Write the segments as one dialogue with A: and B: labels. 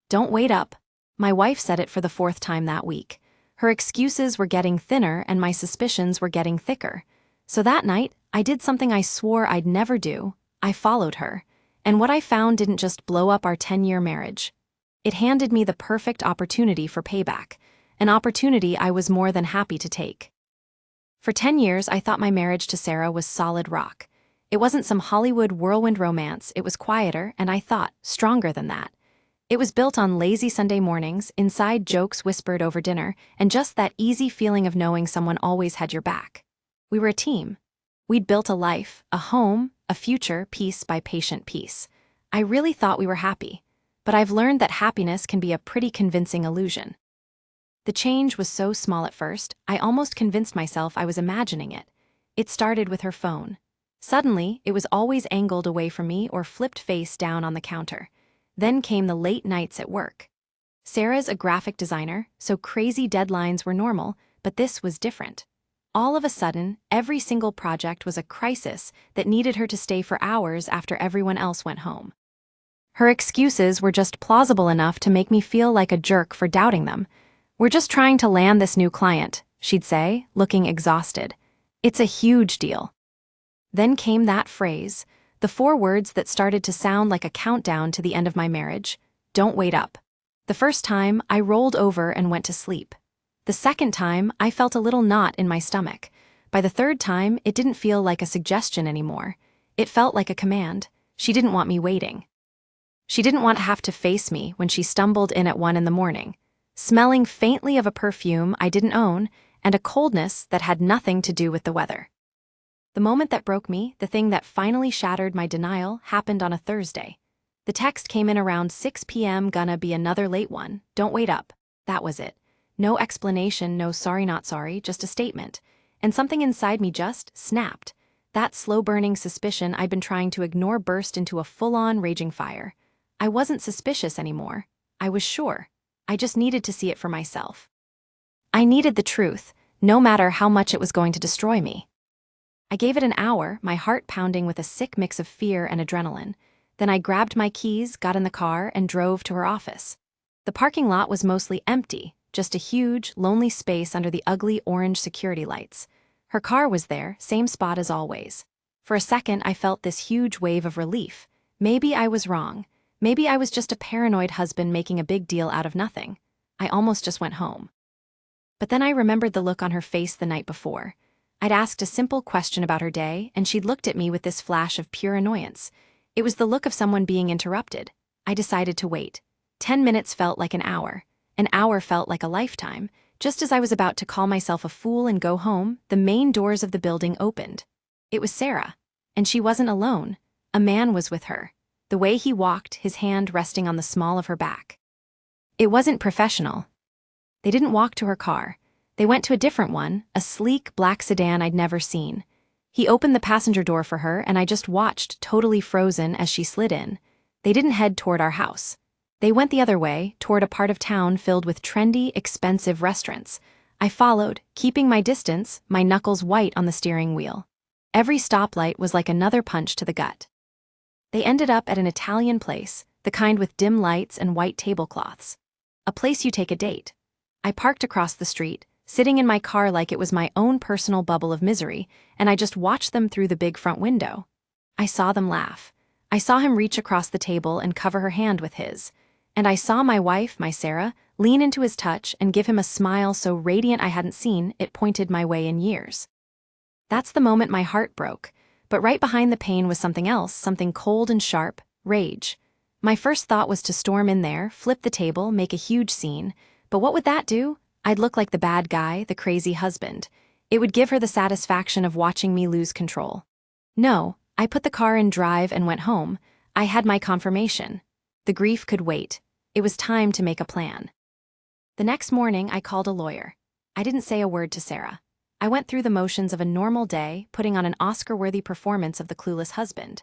A: Don't wait up. My wife said it for the fourth time that week. Her excuses were getting thinner and my suspicions were getting thicker. So that night, I did something I swore I'd never do. I followed her. And what I found didn't just blow up our 10-year marriage. It handed me the perfect opportunity for payback, an opportunity I was more than happy to take. For 10 years, I thought my marriage to Sarah was solid rock. It wasn't some Hollywood whirlwind romance, it was quieter, and I thought, stronger than that. It was built on lazy Sunday mornings, inside jokes whispered over dinner, and just that easy feeling of knowing someone always had your back. We were a team. We'd built a life, a home, a future, piece by patient piece. I really thought we were happy, but I've learned that happiness can be a pretty convincing illusion. The change was so small at first, I almost convinced myself I was imagining it. It started with her phone. Suddenly, it was always angled away from me or flipped face down on the counter. Then came the late nights at work. Sarah's a graphic designer, so crazy deadlines were normal, but this was different. All of a sudden, every single project was a crisis that needed her to stay for hours after everyone else went home. Her excuses were just plausible enough to make me feel like a jerk for doubting them. "We're just trying to land this new client," she'd say, looking exhausted. "It's a huge deal." Then came that phrase, the 4 words that started to sound like a countdown to the end of my marriage: "Don't wait up." The first time, I rolled over and went to sleep. The second time, I felt a little knot in my stomach. By the third time, it didn't feel like a suggestion anymore. It felt like a command. She didn't want me waiting. She didn't want to have to face me when she stumbled in at 1 in the morning, smelling faintly of a perfume I didn't own and a coldness that had nothing to do with the weather. The moment that broke me, the thing that finally shattered my denial, happened on a Thursday. The text came in around 6 p.m. "Gonna be another late one. Don't wait up." That was it. No explanation, no sorry not sorry, just a statement. And something inside me just snapped. That slow-burning suspicion I'd been trying to ignore burst into a full-on raging fire. I wasn't suspicious anymore. I was sure. I just needed to see it for myself. I needed the truth, no matter how much it was going to destroy me. I gave it an hour, my heart pounding with a sick mix of fear and adrenaline. Then I grabbed my keys, got in the car, and drove to her office. The parking lot was mostly empty, just a huge, lonely space under the ugly orange security lights. Her car was there, same spot as always. For a second, I felt this huge wave of relief. Maybe I was wrong. Maybe I was just a paranoid husband making a big deal out of nothing. I almost just went home. But then I remembered the look on her face the night before. I'd asked a simple question about her day, and she'd looked at me with this flash of pure annoyance. It was the look of someone being interrupted. I decided to wait. 10 minutes felt like an hour. An hour felt like a lifetime. Just as I was about to call myself a fool and go home, the main doors of the building opened. It was Sarah. And she wasn't alone. A man was with her. The way he walked, his hand resting on the small of her back. It wasn't professional. They didn't walk to her car. They went to a different one, a sleek black sedan I'd never seen. He opened the passenger door for her, and I just watched, totally frozen, as she slid in. They didn't head toward our house. They went the other way, toward a part of town filled with trendy, expensive restaurants. I followed, keeping my distance, my knuckles white on the steering wheel. Every stoplight was like another punch to the gut. They ended up at an Italian place, the kind with dim lights and white tablecloths. A place you take a date. I parked across the street, sitting in my car like it was my own personal bubble of misery, and I just watched them through the big front window. I saw them laugh. I saw him reach across the table and cover her hand with his. And I saw my wife, my Sarah, lean into his touch and give him a smile so radiant I hadn't seen it pointed my way in years. That's the moment my heart broke, but right behind the pain was something else, something cold and sharp: rage. My first thought was to storm in there, flip the table, make a huge scene, but what would that do? I'd look like the bad guy, the crazy husband. It would give her the satisfaction of watching me lose control. No, I put the car in drive and went home. I had my confirmation. The grief could wait. It was time to make a plan. The next morning, I called a lawyer. I didn't say a word to Sarah. I went through the motions of a normal day, putting on an Oscar-worthy performance of the clueless husband.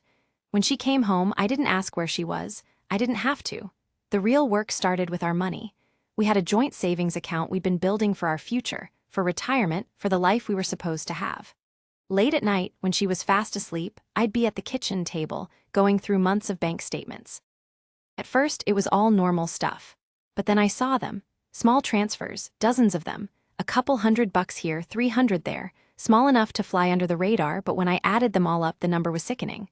A: When she came home, I didn't ask where she was. I didn't have to. The real work started with our money. We had a joint savings account we'd been building for our future, for retirement, for the life we were supposed to have. Late at night, when she was fast asleep, I'd be at the kitchen table, going through months of bank statements. At first, it was all normal stuff. But then I saw them. Small transfers, dozens of them. A couple $100 here, 300 there. Small enough to fly under the radar, but when I added them all up, the number was sickening.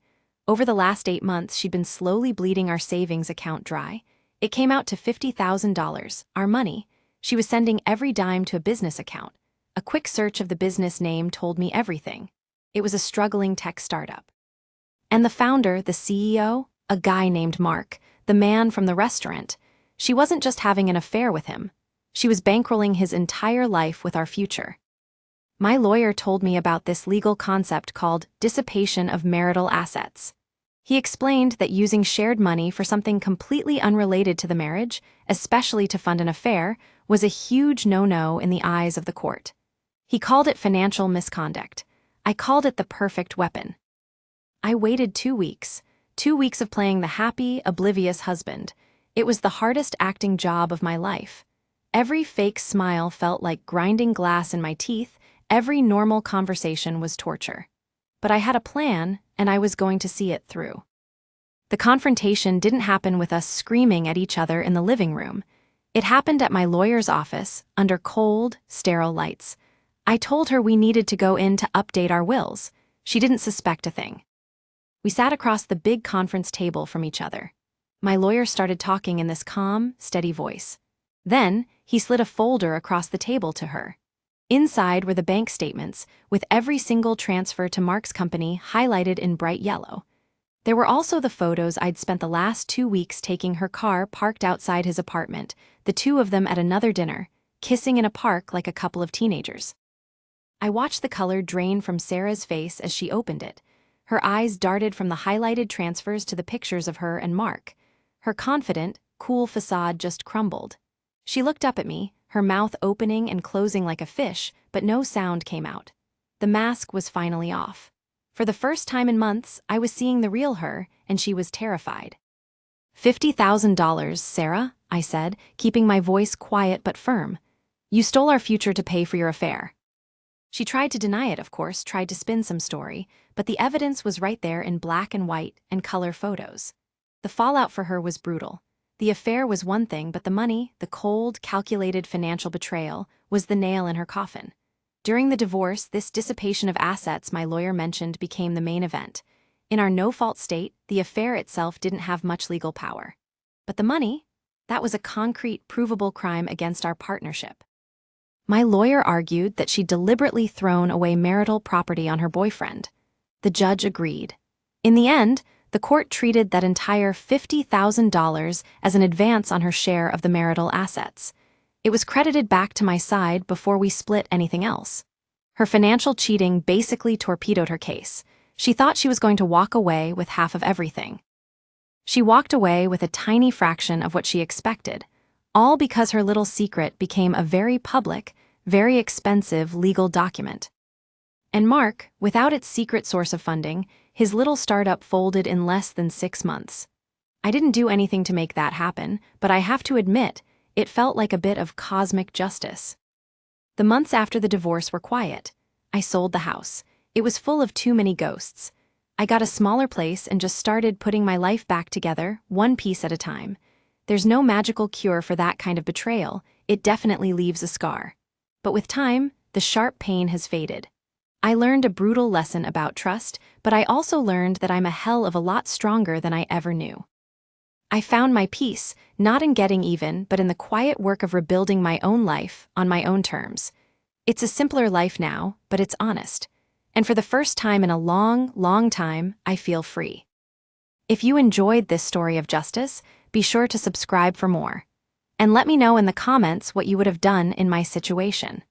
A: Over the last 8 months, she'd been slowly bleeding our savings account dry. It came out to $50,000, our money. She was sending every dime to a business account. A quick search of the business name told me everything. It was a struggling tech startup. And the founder, the CEO, a guy named Mark, the man from the restaurant. She wasn't just having an affair with him. She was bankrolling his entire life with our future. My lawyer told me about this legal concept called dissipation of marital assets. He explained that using shared money for something completely unrelated to the marriage, especially to fund an affair, was a huge no-no in the eyes of the court. He called it financial misconduct. I called it the perfect weapon. I waited 2 weeks. 2 weeks of playing the happy, oblivious husband. It was the hardest acting job of my life. Every fake smile felt like grinding glass in my teeth. Every normal conversation was torture. But I had a plan, and I was going to see it through. The confrontation didn't happen with us screaming at each other in the living room. It happened at my lawyer's office, under cold, sterile lights. I told her we needed to go in to update our wills. She didn't suspect a thing. We sat across the big conference table from each other. My lawyer started talking in this calm, steady voice. Then, he slid a folder across the table to her. Inside were the bank statements, with every single transfer to Mark's company highlighted in bright yellow. There were also the photos I'd spent the last 2 weeks taking her car parked outside his apartment, the two of them at another dinner, kissing in a park like a couple of teenagers. I watched the color drain from Sarah's face as she opened it. Her eyes darted from the highlighted transfers to the pictures of her and Mark. Her confident, cool facade just crumbled. She looked up at me, her mouth opening and closing like a fish, but no sound came out. The mask was finally off. For the first time in months, I was seeing the real her, and she was terrified. $50,000, Sarah, I said, keeping my voice quiet but firm. You stole our future to pay for your affair. She tried to deny it, of course, tried to spin some story, but the evidence was right there in black and white and color photos. The fallout for her was brutal. The affair was one thing, but the money, the cold, calculated financial betrayal, was the nail in her coffin. During the divorce, this dissipation of assets my lawyer mentioned became the main event. In our no-fault state, the affair itself didn't have much legal power. But the money? That was a concrete, provable crime against our partnership. My lawyer argued that she'd deliberately thrown away marital property on her boyfriend. The judge agreed. In the end, the court treated that entire $50,000 as an advance on her share of the marital assets. It was credited back to my side before we split anything else. Her financial cheating basically torpedoed her case. She thought she was going to walk away with half of everything. She walked away with a tiny fraction of what she expected, all because her little secret became a very public, very expensive legal document. And Mark, without its secret source of funding, his little startup folded in less than 6 months. I didn't do anything to make that happen, but I have to admit, it felt like a bit of cosmic justice. The months after the divorce were quiet. I sold the house. It was full of too many ghosts. I got a smaller place and just started putting my life back together, one piece at a time. There's no magical cure for that kind of betrayal. It definitely leaves a scar. But with time, the sharp pain has faded. I learned a brutal lesson about trust, but I also learned that I'm a hell of a lot stronger than I ever knew. I found my peace, not in getting even, but in the quiet work of rebuilding my own life on my own terms. It's a simpler life now, but it's honest. And for the first time in a long, long time, I feel free. If you enjoyed this story of justice, be sure to subscribe for more. And let me know in the comments what you would have done in my situation.